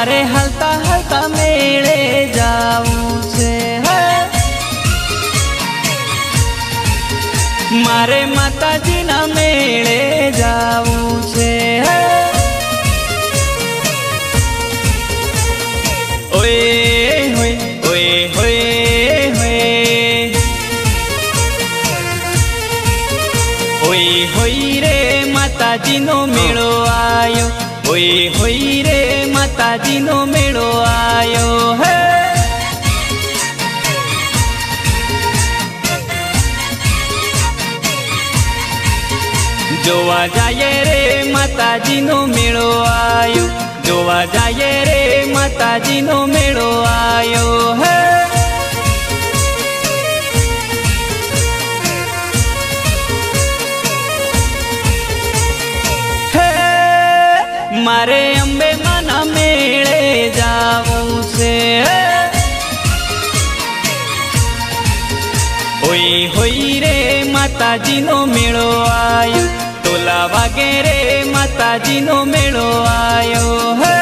मारे हलता हलता मेले जाऊं छे, मारे माताजी ना मेले जाऊं छे। ओए होए ओए होए होए ओए होई रे माताजी नो मेळो आयो, ओए होई रे माताजी नो मेळो आयो है। जोवा जाये रे माताजी नो मेळो आयो, जोवा जाये रे माताजी नो मेळो आयो है। मारे अंबे माना मेले जाऊं छे, ओए होई रे माताजी नो मेळो आयो, तोला वागे रे माताजी नो मेळो आयो है।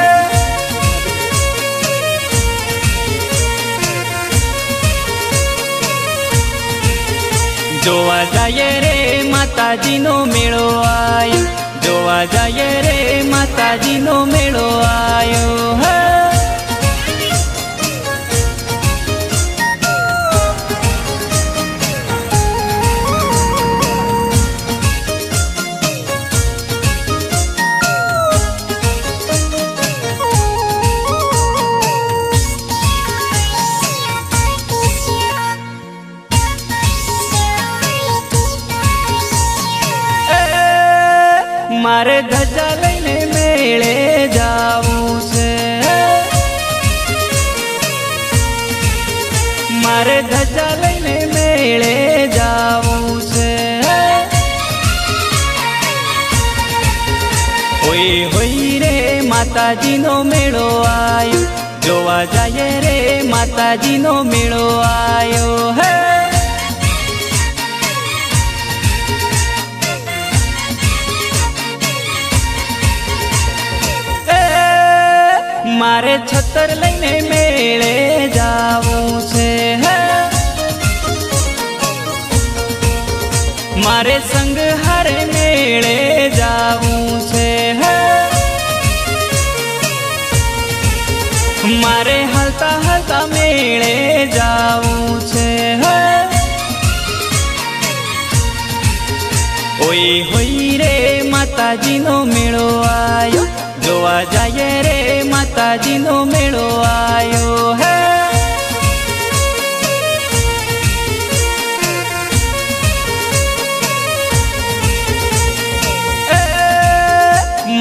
जोवा जाये रे माताजी नो मेळो आयो, जोवा जाये रे माताजी नो मेळो आयो है। मारे धजा लईने मेले जाऊं छे, मारे धजा लईने मेले जाऊं छे। ओए होई रे माताजी नो मेळो आयो, जोवा जाये रे माताजी नो मेळो आयो है। मारे छतर लईने मेले जाऊं छे, मारे संग हारे मेले जाऊं छे। मारे हलता हलता मेले जाऊं छे, ओए होई रे माताजी नो मेळो आयो, जोवा जाये रे माताजी नो मेळो आयो है।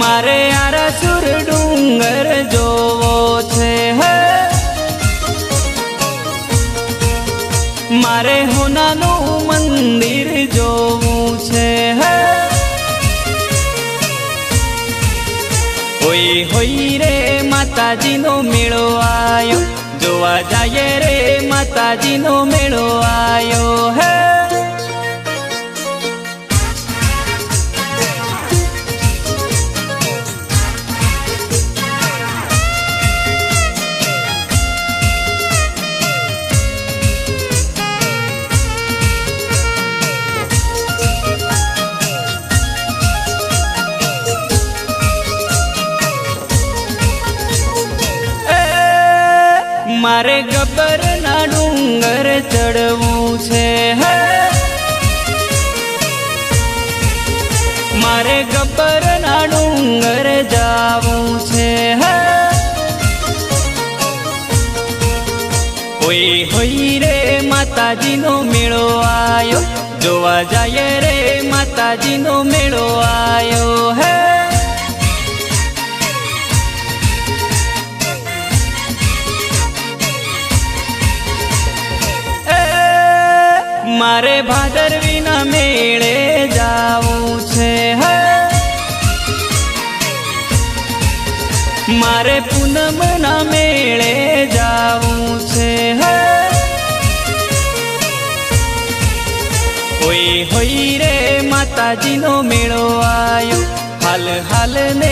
मारे आरासुर डूंगर जोवो छे, मारे होनानु मंदिर जोवुं छे। ओए होई रे माताजी नो मेळो आयो, जोवा जाये रे माताजी नो मेळो आयो है। मारे गब्बर ना डूंगर चढ़वू छे, मारे गब्बर ना डूंगर जावू छे। ओए होई रे माताजी नो मेळो आयो, जोवा जाये रे माताजी नो मेळो आयो है। मारे भादरवी ना मेले जाऊं छे, मारे पूनम ना मेले जाऊं छे। ओए होई रे माताजी नो मेळो आयो, हाल हाल ने